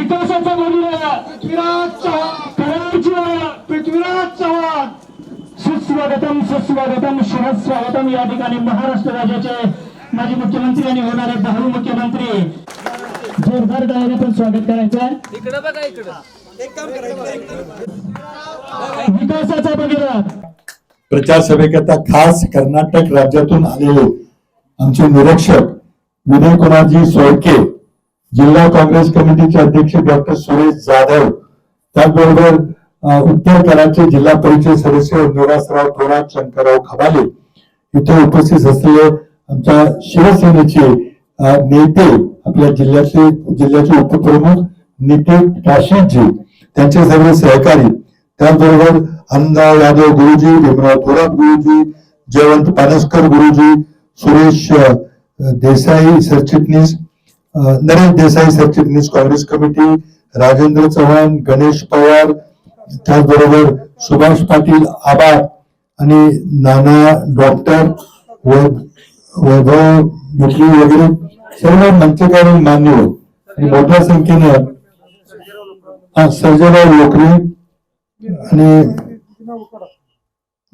विकासाचा भगीरथ पृथ्वीराज चव्हाण सुस्वागतम सुस्वागतम शुभस्वागतम। या ठिकाणी महाराष्ट्र राज्याचे माजी मुख्यमंत्री आणि होणारे बहुमुख्यमंत्री जोरदार टाळ्याने पण स्वागत करायचं आहे। इकडे बघा, इकडे एक काम विकासाचा भगीरथ प्रचार सभेकरता खास कर्नाटक राज्यातून आलेले आमचे निरीक्षक विनय कुमारजी सोळके, जिल्हा काँग्रेस कमिटीचे अध्यक्ष डॉक्टर सुरेश जाधव, त्याचबरोबर उत्तर कराडचे जिल्हा परिषद सदस्य निवासराव थोरात, शंकरराव खबाले इथे उपस्थित असलेले आमच्या शिवसेनेचे नेते, आपल्या जिल्ह्याचे उपप्रमुख नितीन काशीजी, त्यांचे सर्व सहकारी, त्याचबरोबर अण्णाराव यादव गुरुजी, भीमराव थोरात गुरुजी, जयवंत पानसकर गुरुजी, सुरेश देसाई सरचिटणीस, नरेश देसाई सरचिटणीस काँग्रेस कमिटी, राजेंद्र चव्हाण, गणेश पवार, त्याचबरोबर सुभाष पाटील आबार आणि नाना डॉक्टर वैभव मुखी वगैरे सर्व मंचकारून मान्यवर आणि मोठ्या संख्येनं सर्जराव लोकरे आणि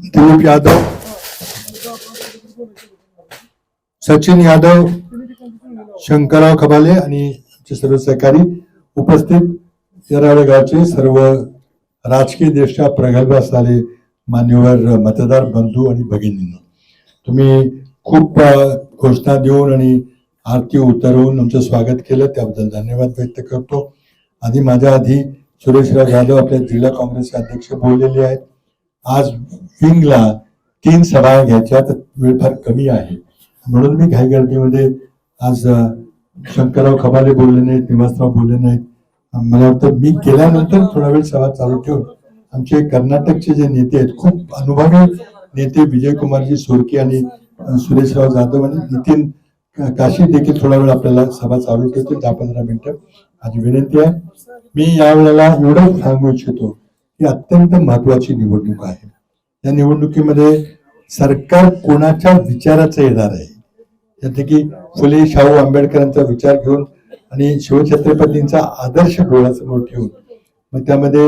दिलीप यादव, सचिन यादव, शंकरराव खबाले आणि आमचे सर्व सहकारी उपस्थित येराळे गावचे सर्व राजकीय दृष्ट्या प्रगल्भ असणारे मान्यवर मतदार बंधू आणि भगिनींनो, तुम्ही खूप घोषणा देऊन आणि आरती उतरवून आमचं स्वागत केलं, त्याबद्दल धन्यवाद व्यक्त करतो। माझ्या आधी सुरेशराव यादव आपल्या जिल्हा काँग्रेसचे अध्यक्ष बोललेले आहेत। आज विंगला 3 सभा घ्यायच्या, तर वेळ फार कमी आहे म्हणून मी घाईगर्दीमध्ये आज शंकरराव खबाले बोलले नाहीत, निवासराव बोलले नाहीत। मला वाटतं मी गेल्यानंतर थोडा वेळ सभा चालू ठेवून आमचे कर्नाटकचे जे नेते आहेत, खूप अनुभवी नेते विजय कुमारजी सोरके आणि सुरेशराव जाधव आणि नितीन काशी देखील थोडा वेळ आपल्याला सभा चालू ठेवतील, 10-15 मिनिटं माझी विनंती आहे। मी यावेळेला एवढं सांगू इच्छितो की अत्यंत महत्वाची निवडणूक आहे। या निवडणुकीमध्ये सरकार कोणाच्या विचाराचं येणार आहे, त्यात की फुले शाहू आंबेडकरांचा विचार घेऊन आणि शिवछत्रपतींचा आदर्श डोळ्यासमोर ठेवून, मग त्यामध्ये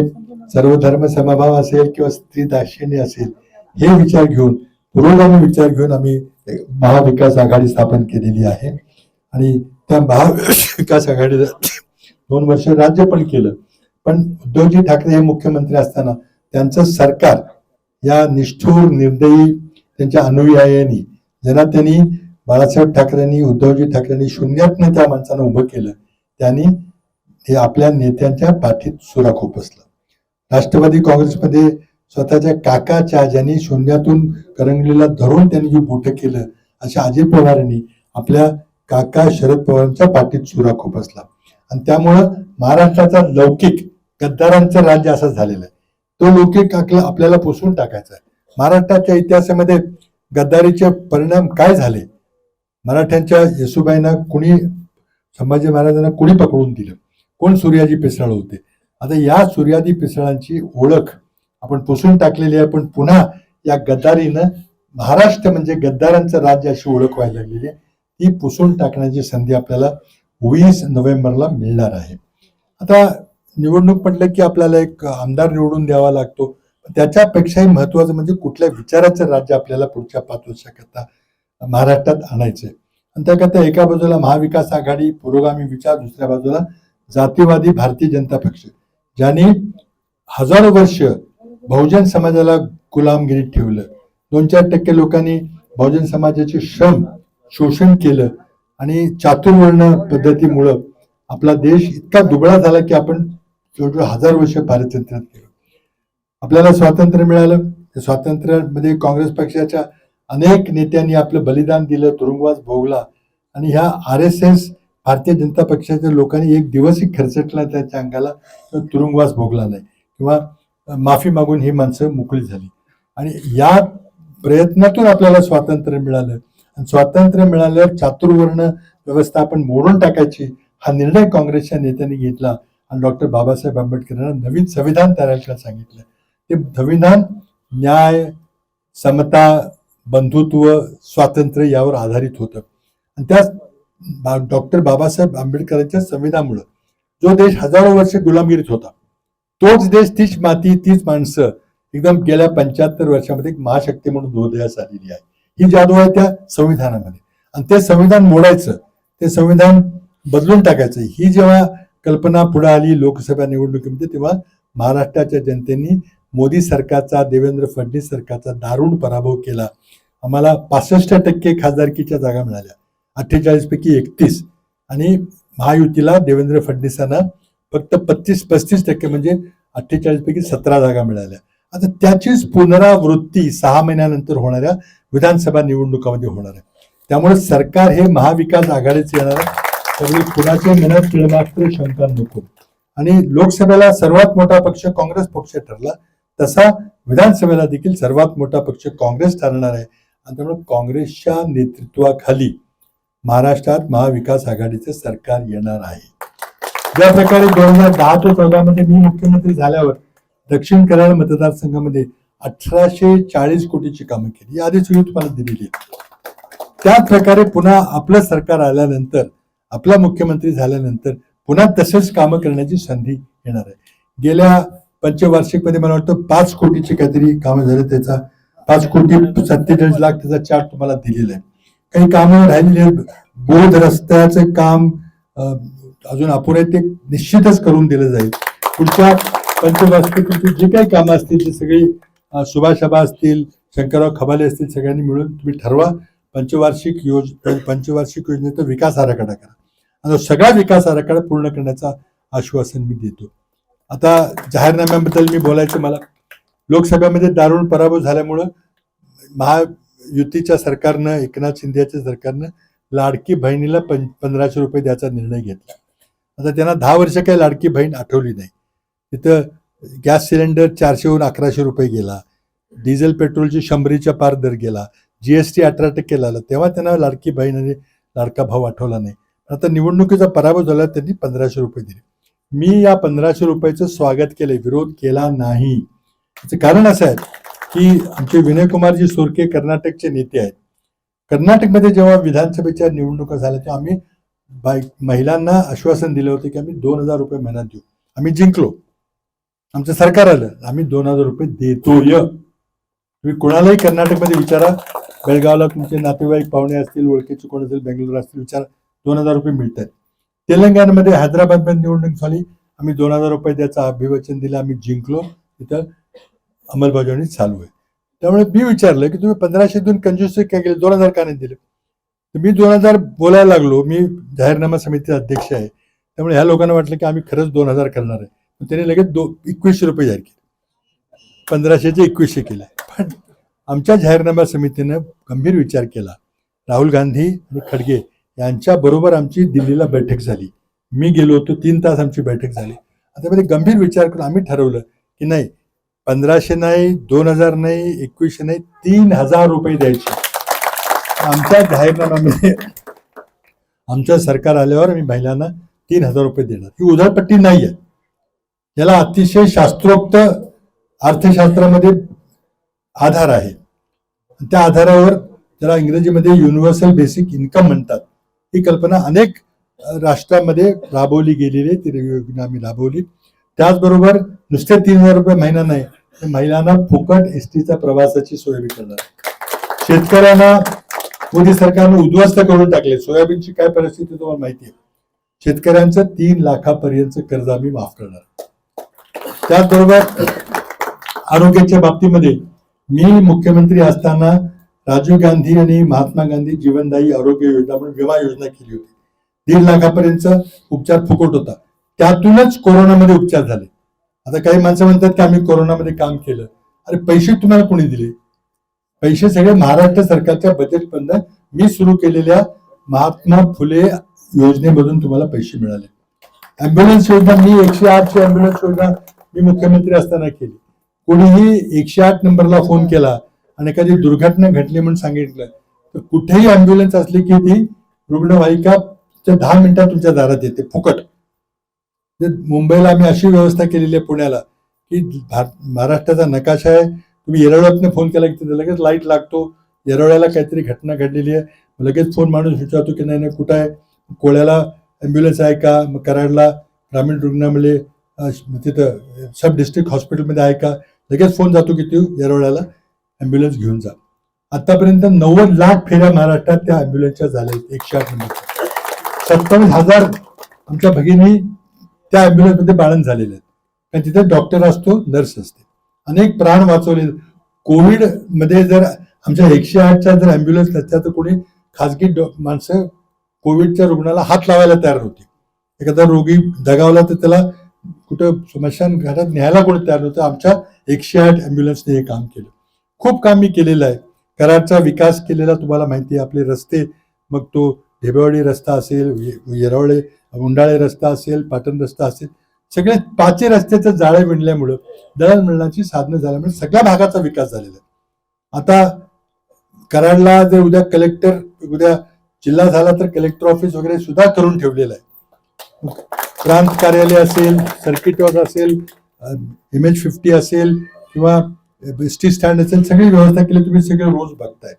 सर्व धर्म समभाव असेल किंवा स्त्री दाक्षिण्य असेल, हे विचार घेऊन, पुरोगामी विचार घेऊन आम्ही महाविकास आघाडी स्थापन केलेली आहे। आणि त्या महाविकास आघाडीला 2 वर्ष राज्य पण केलं, पण उद्धवजी ठाकरे हे मुख्यमंत्री असताना त्यांचं सरकार या निष्ठुर निर्दयी त्यांच्या अनुयायांनी, ज्यांना त्यांनी बाळासाहेब ठाकरेंनी, उद्धवजी ठाकरेंनी शून्यातनं त्या माणसानं उभं केलं, त्यांनी हे आपल्या नेत्यांच्या पाठीत सुरा खोपसलं। राष्ट्रवादी काँग्रेसमध्ये स्वतःच्या काकाच्या, ज्यांनी शून्यातून करंगलीला धरून त्यांनी जे मोठं केलं, अशा अजित पवारांनी आपल्या काका शरद पवारांच्या पाठीत सुरा खोपसला। आणि त्यामुळं महाराष्ट्राचा लौकिक गद्दारांचं राज्य असं झालेलं आहे, तो लौकिक आपल्याला पुसून टाकायचा आहे। महाराष्ट्राच्या इतिहासामध्ये गद्दारीचे परिणाम काय झाले, मराठ्यांच्या येसुबाईंना कुणी, संभाजी महाराजांना कुणी पकडून दिलं, कोण सूर्याजी पिसाळ होते। आता या सूर्याजी पिसाळांची ओळख आपण पुसून टाकलेली आहे, पण पुन्हा या गद्दारीनं महाराष्ट्र म्हणजे गद्दारांचं राज्य अशी ओळख व्हायला लागलेली आहे, ती पुसून टाकण्याची संधी आपल्याला 20 नोव्हेंबरला मिळणार आहे। आता निवडणूक म्हटलं की आपल्याला एक आमदार निवडून द्यावा लागतो, त्याच्यापेक्षाही महत्वाचं म्हणजे कुठल्या विचाराचं राज्य आपल्याला पुढच्या 5 वर्षाकरता महाराष्ट्रात आणायचंय। आणि त्याकरता एका बाजूला महाविकास आघाडी, पुरोगामी विचार, दुसऱ्या बाजूला जातीवादी भारतीय जनता पक्ष, ज्यांनी हजारो वर्ष बहुजन समाजाला गुलामगिरीत ठेवलं, 2-4% लोकांनी बहुजन समाजाचे श्रम शोषण केलं आणि चातुर्वर्ण पद्धतीमुळं आपला देश इतका दुबळा झाला की आपण 1000 वर्ष पारतंत्र्यात गेलो। आपल्याला स्वातंत्र्य मिळालं, त्या स्वातंत्र्यामध्ये काँग्रेस पक्षाच्या अनेक नेत्यांनी आपलं बलिदान दिलं, तुरुंगवास भोगला, आणि ह्या RSS भारतीय जनता पक्षाच्या लोकांनी एक दिवसही खर्चटला त्याच्या अंगाला, तुरुंगवास भोगला नाही किंवा माफी मागून ही माणसं मोकळी झाली। आणि या प्रयत्नातून आपल्याला स्वातंत्र्य मिळालं, आणि स्वातंत्र्य मिळाल्यावर चातुर्वर्ण व्यवस्था आपण मोडून टाकायची हा निर्णय काँग्रेसच्या नेत्यांनी घेतला आणि डॉक्टर बाबासाहेब आंबेडकरांना नवीन संविधान तयार करायला सांगितलं। ते संविधान न्याय, समता, बंधुत्व, स्वातंत्र्य यावर आधारित होतं। आणि त्या डॉक्टर बाबासाहेब आंबेडकरांच्या संविधानामुळे जो देश हजारो वर्ष गुलामगिरीत होता, तोच देश, तीच माती, तीच माणसं एकदम गेल्या 75 वर्षामध्ये एक महाशक्ती म्हणून उदयास आलेली आहे. ही जादू आहे त्या संविधानामध्ये. आणि ते संविधान मोडायचं, ते संविधान बदलून टाकायचं, ही जेव्हा कल्पना पुढे आली लोकसभा निवडणुकीमध्ये, तेव्हा महाराष्ट्राच्या जनतेने मोदी सरकारचा, देवेंद्र फडणवीस सरकारचा दारुण पराभव केला. आम्हाला 65% खासदारकीच्या जागा मिळाल्या, 48 पैकी 31, आणि महायुतीला देवेंद्र फडणवीसांना फक्त 35% म्हणजे 48 पैकी 17 जागा मिळाल्या. आता त्याचीच पुनरावृत्ती 6 महिन्यानंतर होणाऱ्या विधानसभा निवडणुकामध्ये होणार आहे. त्यामुळे सरकार हे महाविकास आघाडीचे येणार आहे. त्यामुळे कुणाच्या मनात तिळमात्र शंका नको. आणि लोकसभेला सर्वात मोठा पक्ष काँग्रेस पक्ष ठरला, तसा विधानसभेला देखील सर्वात मोठा पक्ष काँग्रेस ठरणार आहे. आणि त्यामुळे काँग्रेसच्या नेतृत्वाखाली महाराष्ट्रात महाविकास आघाडीचे सरकार येणार आहे. ज्या प्रकारे 2010 ते 14 मध्ये मी मुख्यमंत्री झाल्यावर दक्षिण कराड मतदारसंघामध्ये 1840 कोटीची कामं केली, ही आधीच वेळी तुम्हाला दिलेली आहे. त्याच प्रकारे पुन्हा आपलं सरकार आल्यानंतर, आपला मुख्यमंत्री झाल्यानंतर पुन्हा तसेच कामं करण्याची संधी येणार आहे. गेल्या पंचवार्षिक मध्ये मला वाटतं 5 कोटीची काहीतरी कामं झाले, त्याचा 5 कोटी 47 लाख त्याचा चार्ट तुम्हाला दिलेला आहे. काही कामं राहिलेली आहेत, बोध रस्त्याचं काम अजून अपुरे, ते निश्चितच करून दिलं जाईल. पुढच्या पंचवार्षिक जे काही कामं असतील ते सगळी सुभाषाबा असतील, शंकरराव खबाले असतील, सगळ्यांनी मिळून तुम्ही ठरवा. पंचवार्षिक योजनेचा विकास आराखडा करा. आणि सगळा विकास आराखडा पूर्ण करण्याचा आश्वासन मी देतो. आता जाहीरनाम्याबद्दल मी बोलायचं, मला लोकसभेमध्ये दारुण पराभव झाल्यामुळं महायुतीच्या सरकारनं, एकनाथ शिंदेच्या सरकारनं लाडकी बहिणीला 1500 रुपये द्यायचा निर्णय घेतला. आता त्यांना 10 वर्ष काही लाडकी बहीण आठवली नाही. तिथं गॅस सिलेंडर 400 वरून 1100 रुपये गेला, डिझेल पेट्रोलची 100च्या पार दर गेला, GST 18% आला, तेव्हा त्यांना लाडकी बहीण आणि लाडका भाव आठवला नाही. आता निवडणुकीचा पराभव झाला, त्यांनी 1500 रुपये दिले. मी या 1500 रुपयाचं स्वागत केले, विरोध केला नाही. याचं कारण असं आहे की आमचे विनयकुमारजी सोरके कर्नाटकचे नेते आहेत. कर्नाटकमध्ये जेव्हा विधानसभेच्या निवडणुका झाल्या तेव्हा आम्ही महिलांना आश्वासन दिलं होतं की आम्ही 2000 रुपये महिन्यात देऊ. आम्ही जिंकलो, आमचं सरकार आलं, आम्ही 2000 रुपये देतोय. तुम्ही कुणालाही कर्नाटकमध्ये विचारा, बेळगावला तुमचे नातेवाईक पाहुणे असतील, ओळखीचे कोण असेल, बेंगलोर असतील, विचारा, 2000 रुपये मिळतात. तेलंगणामध्ये हैदराबादमध्ये निवडणूक झाली, आम्ही 2000 रुपये द्यायचं अभिवचन दिलं, आम्ही जिंकलो. तिथं अंमलबजावणी चालू आहे. त्यामुळे मी विचारलं की तुम्ही 1500 देऊन कंजूस काय केलं, 2000 का नाही दिले. तर मी 2000 बोलायला लागलो. मी जाहीरनामा समितीचा अध्यक्ष आहे, त्यामुळे ह्या लोकांना वाटलं की आम्ही खरंच 2000 करणार आहे. त्याने लगेच 2100 रुपये जाहीर केले, 1500चे 2100 केले. पण आमच्या जाहीरनामा समितीनं गंभीर विचार केला. राहुल गांधी आणि खडगे यांच्या बरोबर आमची दिल्लीला बैठक झाली. मी गेलो होतो, 3 तास आमची बैठक झाली. आता मध्ये गंभीर विचार करून आम्ही ठरवलं की नाही, 1500 नाही, 2000 नाही, 2100 नाही, 3000 रुपये द्यायचे. आमच्या जाहीरनाम्यामध्ये आमचं सरकार आल्यावर आम्ही महिलांना 3000 रुपये देणार. ही उधळपट्टी नाही आहे, याला अतिशय शास्त्रोक्त अर्थशास्त्रामध्ये आधार आहे. त्या आधारावर त्याला इंग्रजीमध्ये युनिव्हर्सल बेसिक इन्कम म्हणतात. ही कल्पना अनेक राष्ट्रांमध्ये राबवली गेलेली, ती योजना आम्ही राबवली. त्याचबरोबर नुसते 3000 रुपये महिना नाही, तर महिलांना फुकट एसटीचा प्रवासाची सोय करणार. शेतकऱ्यांना मोदी सरकारने उद्ध्वस्त करून टाकले. सोयाबीनची काय परिस्थिती तुम्हाला माहिती आहे. शेतकऱ्यांचं 3 लाखापर्यंत कर्ज आम्ही माफ करणार. त्याचबरोबर आरोग्याच्या बाबतीमध्ये मी मुख्यमंत्री असताना राजीव गांधी आणि महात्मा गांधी जीवनदायी आरोग्य योजना म्हणून विमा योजना केली होती. 1.5 लाखापर्यंत उपचार फुकट होता. त्यातूनच कोरोनामध्ये उपचार झाले. आता काही माणसं म्हणतात की आम्ही कोरोनामध्ये काम केलं. अरे पैसे तुम्हाला कोणी दिले? पैसे सगळे महाराष्ट्र सरकारच्या बजेट मधून मी सुरू केलेल्या महात्मा फुले योजनेमधून तुम्हाला पैसे मिळाले. अँब्युलन्स योजना, मी 108 ची अँब्युलन्स योजना मी मुख्यमंत्री असताना केली. कोणीही 108 नंबरला फोन केला आणि एखादी दुर्घटना घडली म्हणून सांगितलं तर कुठेही अँब्युलन्स असली की ती रुग्णवाहिका 10 मिनिटात तुमच्या दारात येते फुकट. मुंबईला आम्ही अशी व्यवस्था केलेली आहे, पुण्याला, की महाराष्ट्राचा नकाशा आहे. तुम्ही येरवड्यातनं फोन केला की लगेच लाईट लागतो. येरवड्याला काहीतरी घटना घडलेली आहे, लगेच फोन माणूस विचारतो की नाही कुठं आहे, कोळ्याला अँब्युलन्स आहे का, मग कराडला ग्रामीण रुग्णालय तिथं सब डिस्ट्रिक्ट हॉस्पिटलमध्ये आहे का, लगेच फोन जातो की तू येरवड्याला ॲम्ब्युलन्स घेऊन जा. आतापर्यंत 90 लाख फेऱ्या महाराष्ट्रात त्या ॲम्ब्युलन्सच्या झाल्या. 108 नंबर 27,000 आमच्या भगिनी त्या ॲम्ब्युलन्समध्ये बाळण झालेले आहेत. कारण तिथे डॉक्टर असतो, नर्स असते. अनेक प्राण वाचवले. कोविड मध्ये जर आमच्या 108च्या जर ॲम्ब्युलन्स नसत्या तर कोणी खाजगी माणसं कोविडच्या रुग्णाला हात लावायला तयार नव्हती. एखादा रोगी दगावला तर त्याला कुठं स्मशान घाटात न्यायला कोणी तयार नव्हतं. आमच्या 108 ॲम्ब्युलन्सने हे काम केलं. खूप काम मी केलेलं आहे. कराडचा विकास केलेला तुम्हाला माहिती आहे. आपले रस्ते, मग तो ढेबेवाडी रस्ता असेल, येरवडे उंडाळे रस्ता असेल, पाटण रस्ता असेल, सगळे 5 रस्त्याचं जाळे विणल्यामुळं दळणवळणाची साधनं झाल्यामुळे सगळ्या भागाचा विकास झालेला आहे. आता कराडला जर उद्या जिल्हा झाला तर कलेक्टर ऑफिस वगैरे सुद्धा करून ठेवलेलं आहे. प्रांत कार्यालय असेल, सर्किट हाऊस असेल, MH50 असेल किंवा ST स्टँड असेल, सगळी व्यवस्था केली. तुम्ही सगळे रोज बघताय.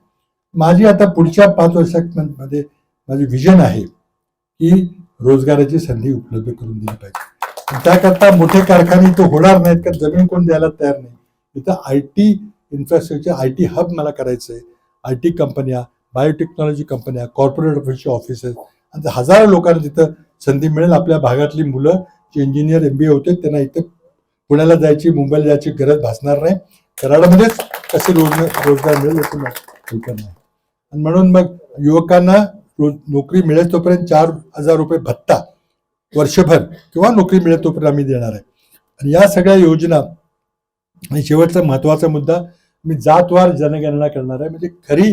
माझी आता पुढच्या 5 वर्षांमध्ये माझी विजन आहे की रोजगाराची संधी उपलब्ध करून दिली पाहिजे. त्याकरता मोठे कारखाने तो होणार नाहीत, कारण जमीन कोण द्यायला तयार नाही. इथं IT इन्फ्रास्ट्रक्चर, IT हब मला करायचं आहे. IT कंपन्या, बायोटेक्नॉलॉजी कंपन्या, कॉर्पोरेट ऑफिसेस आणि हजारो लोकांना तिथं संधी मिळेल. आपल्या भागातली मुलं जे इंजिनियर MBA होते त्यांना इथं पुण्याला जायची, मुंबईला जायची गरज भासणार नाही. कराडामध्येच कसे रोजगार मिळेल याची कल्पना आहे. आणि म्हणून मग युवकांना नोकरी मिळेल तोपर्यंत 4,000 रुपये भत्ता वर्षभर किंवा नोकरी मिळेल तोपर्यंत आम्ही देणार आहे. आणि या सगळ्या योजना, आणि शेवटचा महत्वाचा मुद्दा, मी जातवार जनगणना करणार आहे. म्हणजे खरी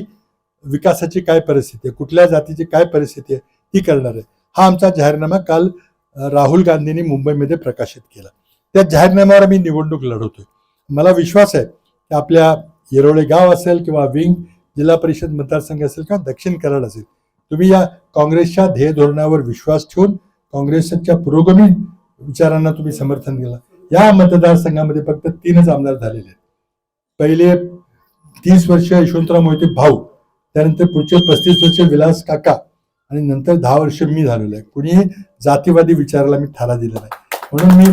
विकासाची काय परिस्थिती आहे, कुठल्या जातीची काय परिस्थिती आहे ती करणार आहे. हा आमचा जाहीरनामा काल राहुल गांधींनी मुंबईमध्ये प्रकाशित केला. त्या जाहीरनाम्यावर आम्ही निवडणूक लढवतोय. मला विश्वास आहे की आपल्या येरवडे गाव असेल किंवा विंग जिल्हा परिषद मतदारसंघ असेल किंवा दक्षिण कराड असेल, तुम्ही या काँग्रेसच्या ध्येय धोरणावर विश्वास ठेवून काँग्रेसच्या पुरोगामी विचारांना तुम्ही समर्थन दिलं. या मतदारसंघामध्ये फक्त 3च आमदार झालेले आहेत. पहिले 30 वर्ष यशवंतराव मोहिते भाऊ, त्यानंतर पुढचे 35 वर्ष विलास काका, आणि नंतर 10 वर्ष मी झालेलो आहे. कुणी जातीवादी विचाराला मी थारा दिला नाही. म्हणून मी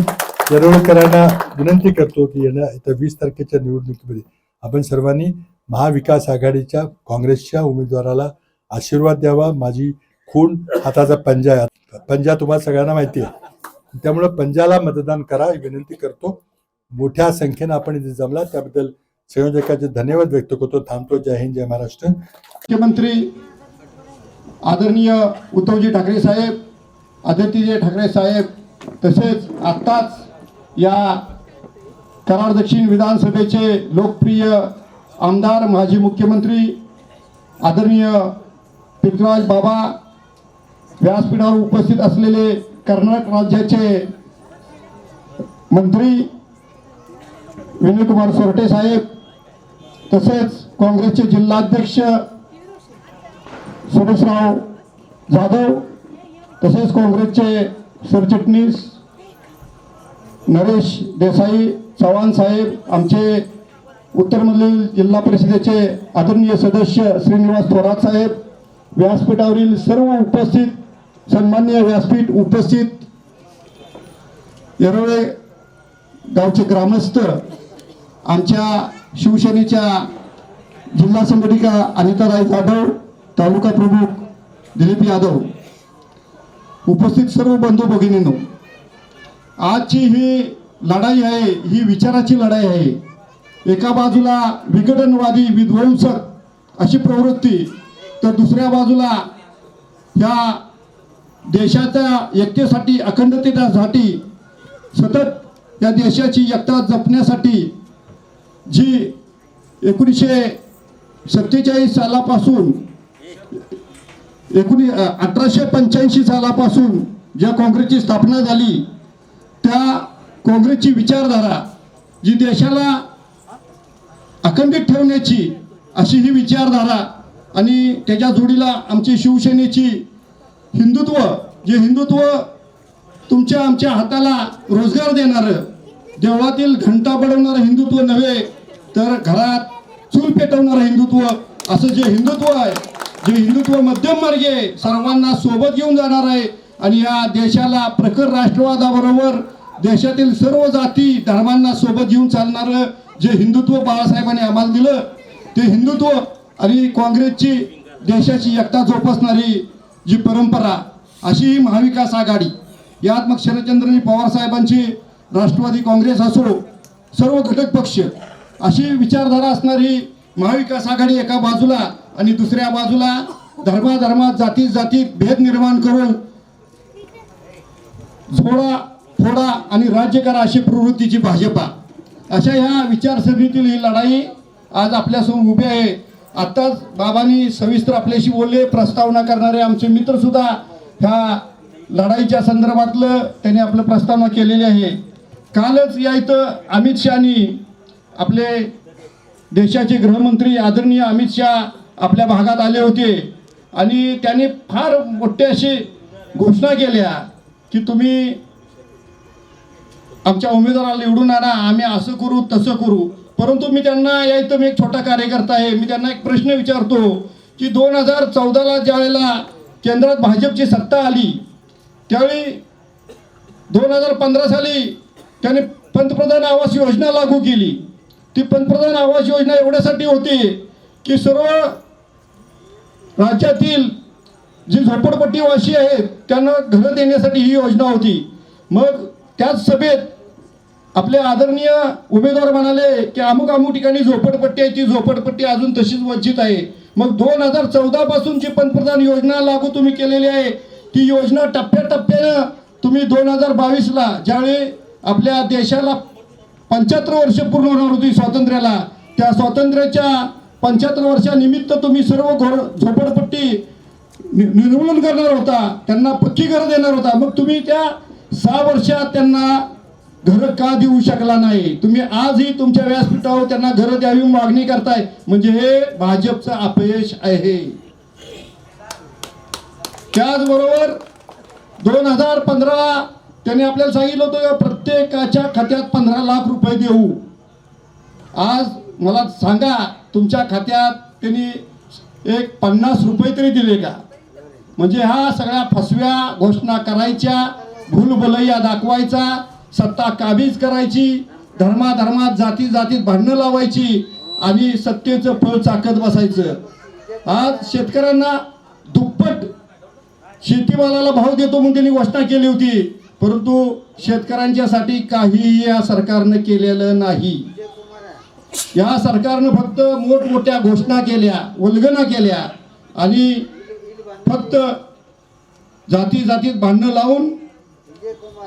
येरवडेकरांना विनंती करतो की येत्या 20 तारखेच्या निवडणुकीमध्ये आपण सर्वांनी महाविकास आघाडीच्या काँग्रेसच्या उमेदवाराला आशीर्वाद द्यावा. माझी खून हाताचा पंजा आहे. पंजा तुम्हाला सगळ्यांना माहिती आहे, त्यामुळे पंजाला मतदान करा ही विनंती करतो. मोठ्या संख्येनं आपण इथे जमला त्याबद्दल संयोजकाचे धन्यवाद व्यक्त करतो. थांबतो. जय हिंद, जय महाराष्ट्र. मुख्यमंत्री आदरणीय उद्धवजी ठाकरे साहेब, आदित्यजी ठाकरे साहेब, तसेच आत्ताच या कराड दक्षिण विधानसभेचे लोकप्रिय आमदार, माजी मुख्यमंत्री आदरणीय पृथ्वीराज बाबा, व्यासपीठावर उपस्थित असलेले कर्नाटक राज्याचे मंत्री विनय कुमार सोरटे साहेब, तसेच काँग्रेसचे जिल्हाध्यक्ष सुरेशराव जाधव, तसेच काँग्रेसचे सरचिटणीस नरेश देसाई चव्हाण साहेब, आमचे उत्तरमधील जिल्हा परिषदेचे आदरणीय सदस्य श्रीनिवास थोरात साहेब, व्यासपीठावरील सर्व उपस्थित, सन्माननीय व्यासपीठ उपस्थित, येरवडे गावचे ग्रामस्थ, आमच्या शिवसेनेच्या जिल्हा संघटिका अनिताराय जाधव, तालुका प्रमुख दिलीप यादव, उपस्थित सर्व बंधू भगिनींनो, आजची ही लढाई आहे, ही विचाराची लढाई आहे. एका बाजूला विघटनवादी विध्वंसक अशी प्रवृत्ती, तर दुसऱ्या बाजूला ह्या देशाच्या एकतेसाठी, अखंडतेसाठी, सतत या देशाची एकता जपण्यासाठी जी 1947 सालापासून 1885 सालापासून ज्या काँग्रेसची स्थापना झाली, त्या काँग्रेसची विचारधारा जी देशाला अखंडित ठेवण्याची अशी ही विचारधारा, आणि त्याच्या जोडीला आमची शिवसेनेची हिंदुत्व, जे हिंदुत्व तुमच्या आमच्या हाताला रोजगार देणारं, देवळातील घंटा बडवणारं हिंदुत्व नव्हे, तर घरात चूल पेटवणारं हिंदुत्व, असं जे हिंदुत्व आहे, जे हिंदुत्व मध्यम मार्गे सर्वांना सोबत घेऊन जाणार आहे, आणि या देशाला प्रखर राष्ट्रवादाबरोबर देशातील सर्व जाती धर्मांना सोबत घेऊन चालणारं जे हिंदुत्व बाळासाहेबांनी आम्हाला दिलं, ते हिंदुत्व आणि काँग्रेसची देशाची एकता जोपासणारी जी परंपरा, अशी ही महाविकास आघाडी, यात मग शरदचंद्रजी पवार साहेबांची राष्ट्रवादी काँग्रेस असो, सर्व घटक पक्ष, अशी विचारधारा असणारी महाविकास आघाडी एका बाजूला आणि दुसऱ्या बाजूला धर्माधर्मात जातीत भेद निर्माण करून झोडा फोडा आणि राज्य करा अशी प्रवृत्तीची भाजपा, अशा ह्या विचारसरणीतील ही लढाई आज आपल्यासमोर उभी आहे. आत्ताच बाबांनी सविस्तर आपल्याशी बोलले, प्रस्तावना करणारे आमचे मित्र सुद्धा ह्या लढाईच्या संदर्भातलं त्यांनी आपलं प्रस्तावना केलेली आहे. कालच या इथं अमित शहानी, आपले देशाचे गृहमंत्री आदरणीय अमित शहा आपल्या भागात आले होते आणि त्यांनी फार मोठे अशी घोषणा केल्या की तुम्ही आमच्या उमेदवाराला निवडून आणा, आम्ही असं करू तसं करू. परंतु मी त्यांना या इथं मी एक छोटा कार्यकर्ता आहे, मी त्यांना एक प्रश्न विचारतो की 2014ला ज्या वेळेला केंद्रात भाजपची सत्ता आली त्यावेळी 2015 साली त्यांनी पंतप्रधान आवास योजना लागू केली. ती पंतप्रधान आवास योजना एवढ्यासाठी होती की सर्व राज्यातील जी झोपडपट्टीवासी आहेत त्यांना घरं देण्यासाठी ही योजना होती. मग त्याच सभेत आपले आदरणीय उमेदवार म्हणाले की अमुक अमुक ठिकाणी झोपडपट्टी आहे, ती झोपडपट्टी अजून तशीच वंचित आहे. मग 2014 पासूनची पंतप्रधान योजना लागू तुम्ही केलेली आहे, ती योजना टप्प्याटप्प्यानं तुम्ही 2022ला ज्यावेळी आपल्या देशाला 75 वर्ष पूर्ण होणार होती स्वातंत्र्याला, त्या स्वातंत्र्याच्या 75 वर्षानिमित्त तुम्ही सर्व झोपडपट्टी निर्मूलन करणार होता, त्यांना पक्की घरं देणार होता. मग तुम्ही त्या 6 वर्षात त्यांना घरं का देऊ शकला नाही? तुम्ही आजही तुमच्या व्यासपीठावर त्यांना घरं द्यावी मागणी करताय, म्हणजे हे भाजपचं अपयश आहे. त्याचबरोबर 2015 त्यांनी आपल्याला सांगितलं होतं प्रत्येकाच्या खात्यात 15 लाख रुपये देऊ. आज मला सांगा तुमच्या खात्यात त्यांनी एक 50 रुपये तरी दिले का? म्हणजे ह्या सगळ्या फसव्या घोषणा करायच्या, भूलभुलैया दाखवायचा, सत्ता काबीज करायची, धर्माधर्मात जातीत भांडणं लावायची आणि सत्तेचं फळ चाकत बसायचं. आज शेतकऱ्यांना दुप्पट शेतीमालाला भाव देतो म्हणून त्यांनी घोषणा केली होती, परंतु शेतकऱ्यांच्यासाठी काहीही या सरकारनं केलेलं नाही. या सरकारनं फक्त मोठमोठ्या घोषणा केल्या, वल्गना केल्या आणि फक्त जातीत भांडणं लावून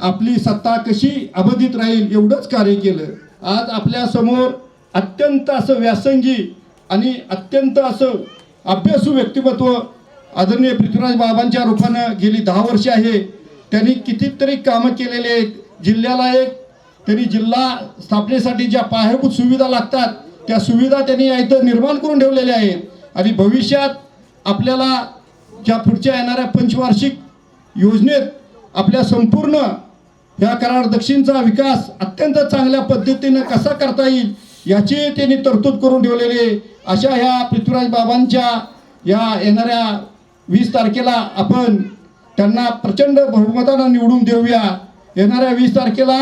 आपली सत्ता कशी अबाधित राहील एवढंच कार्य केलं. आज आपल्या समोर अत्यंत असं व्यासंगी आणि अत्यंत असं अभ्यासू व्यक्तिमत्व आदरणीय पृथ्वीराज बाबांच्या रूपानं गेली 10 वर्षे आहे. त्यांनी कितीतरी कामं केलेले आहेत. जिल्ह्याला एक त्यांनी जिल्हा स्थापनेसाठी ज्या पायाभूत सुविधा लागतात त्या सुविधा त्यांनी इथं निर्माण करून ठेवलेल्या आहेत आणि भविष्यात आपल्याला ज्या पुढच्या येणाऱ्या पंचवार्षिक योजनेत आपल्या संपूर्ण ह्या कराड दक्षिणचा विकास अत्यंत चांगल्या पद्धतीनं कसा करता येईल याची त्यांनी तरतूद करून ठेवलेली. अशा ह्या पृथ्वीराज बाबांच्या या येणाऱ्या 20 तारखेला आपण त्यांना प्रचंड बहुमतानं निवडून देऊया. येणाऱ्या 20 तारखेला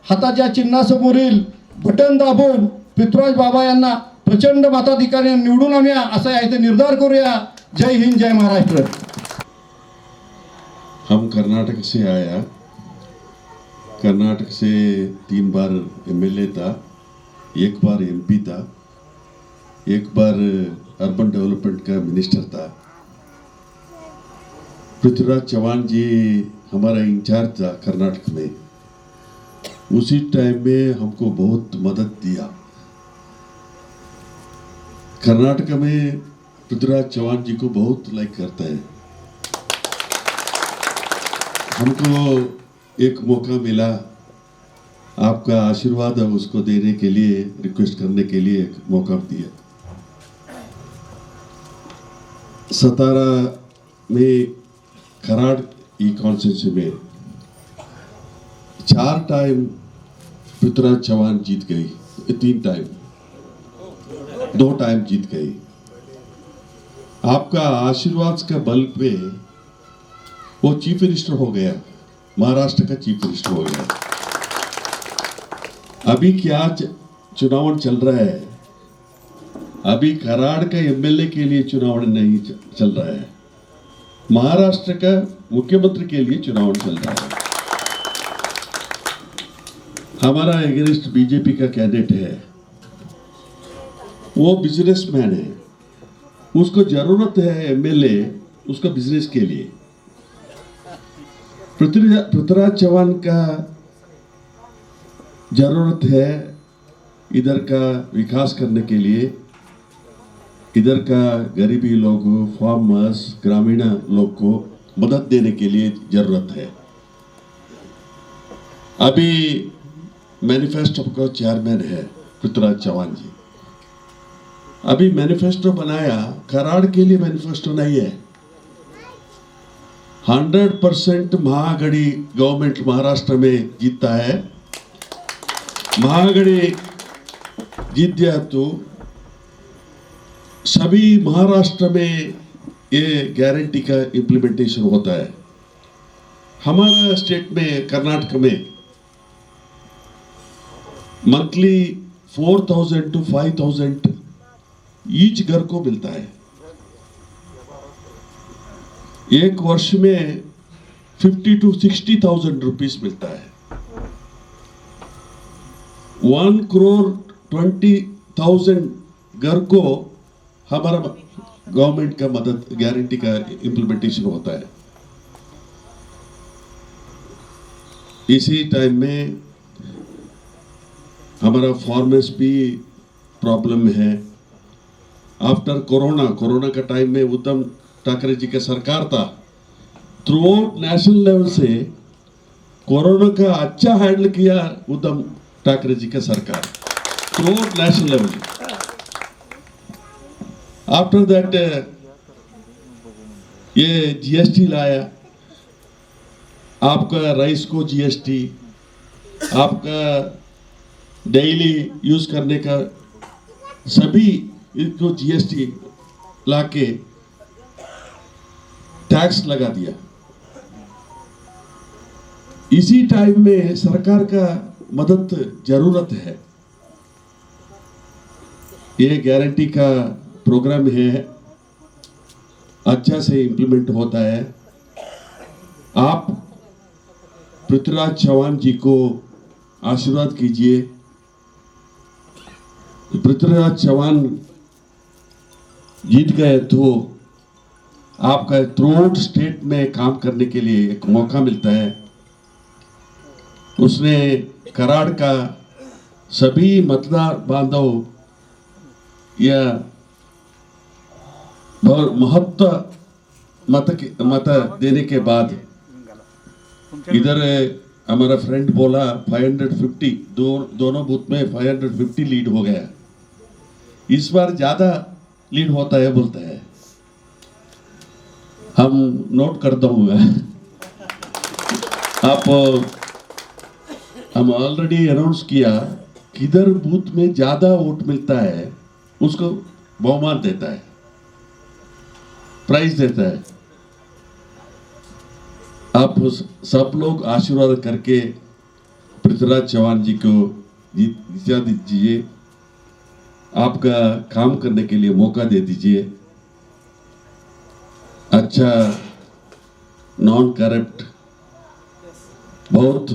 हाताच्या चिन्हासमोरील बटन दाबून पृथ्वीराज बाबा यांना प्रचंड मताधिकाऱ्यांनी निवडून आणूया असा इथे निर्धार करूया. जय हिंद, जय महाराष्ट्र. हम कर्नाटक से आया, कर्नाटक से 3 बार एमएलए था, 1 बार एमपी था, 1 बार अर्बन डेवलपमेंट का मिनिस्टर था. पृथ्वीराज चौहान जी हमारा इंचार्ज था कर्नाटक में. उसी टाइम में हमको बहुत मदद दिया. कर्नाटक में पृथ्वीराज चौहान जी को बहुत लाइक करता है. हमको एक मौका मिला, आपका आशीर्वाद उसको देने के लिए, रिक्वेस्ट करने के लिए एक मौका दिया. 17 में कराड़ ई कॉन्स्टिट्यूंसी में 4 टाइम पृथ्वीराज चौहान जीत गई, 3 टाइम, 2 टाइम जीत गई. आपका आशीर्वाद का बल पे वो चीफ मिनिस्टर हो गया, महाराष्ट्र का चीफ मिनिस्टर हो गया। अभी क्या चुनाव चल रहा है, अभी कराड़ का एमएलए के लिए चुनाव नहीं चल रहा है, महाराष्ट्र का मुख्यमंत्री के लिए चुनाव चल रहा है। हमारा अगेंस्ट बीजेपी का कैंडिडेट है, वो बिजनेसमैन है, उसको जरूरत है एमएलए उसका बिजनेस के लिए। पृथ्वीराज चौहान का जरूरत है इधर का विकास करने के लिए, इधर का गरीबी लोग, फार्मर्स, ग्रामीण लोग को मदद देने के लिए जरूरत है। अभी मैनिफेस्टो का चेयरमैन है पृथ्वीराज चौहान जी। अभी मैनिफेस्टो बनाया, कराड़ के लिए मैनिफेस्टो नहीं है। 100% महाआघाड़ी गवर्नमेंट महाराष्ट्र में जीतता है। महाआघाड़ी जीत गया तो सभी महाराष्ट्र में ये गारंटी का इम्प्लीमेंटेशन होता है। हमारा स्टेट में, कर्नाटक में मंथली 4,000 to 5,000 ईच घर को मिलता है। एक वर्ष में 50 to 60,000 रुपीस मिलता है। 1,20,00,000 घर को हमारा गवर्नमेंट का मदद, गारंटी का इम्प्लीमेंटेशन होता है। इसी टाइम में हमारा फार्मर्स भी प्रॉब्लम है। आफ्टर कोरोना का टाइम में उद्धव ठाकरे जी का सरकार था, थ्रू आउट नेशनल लेवल से कोरोना का अच्छा हैंडल किया उद्धव ठाकरे जी का सरकार, through out national level. After that ये जीएसटी लाया, आपका राइस को जीएसटी, आपका डेली यूज करने का सभी इसको जीएसटी लाके टैक्स लगा दिया। इसी टाइम में सरकार का मदद जरूरत है। ये गारंटी का प्रोग्राम है, अच्छा से इंप्लीमेंट होता है। आप पृथ्वीराज चौहान जी को आशीर्वाद कीजिए। पृथ्वीराज चौहान जीत गए तो आपका थ्रू आउट स्टेट में काम करने के लिए एक मौका मिलता है। उसने कराड़ का सभी मतदार बांधव या बहुत महत्व मत देने के बाद इधर हमारा फ्रेंड बोला 550 दोनों बूथ में 550 लीड हो गया। इस बार ज्यादा लीड होता है बोलता है, हम नोट कर दूंगा। आप हम ऑलरेडी अनाउंस किया, किधर बूथ में ज्यादा वोट मिलता है उसको बहुमान देता है, प्राइज देता है। आप सब लोग आशीर्वाद करके पृथ्वीराज चौहान जी को जिता दीजिए, आपका काम करने के लिए मौका दे दीजिए। अच्छा, नॉन करप्ट, बहुत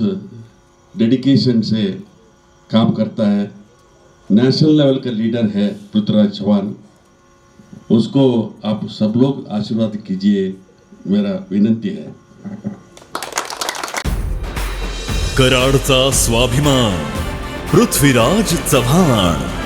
डेडिकेशन से काम करता है, नेशनल लेवल का लीडर है पृथ्वीराज चौहान। उसको आप सब लोग आशीर्वाद कीजिए, मेरा विनंती है। कराडचा स्वाभिमान पृथ्वीराज चव्हाण।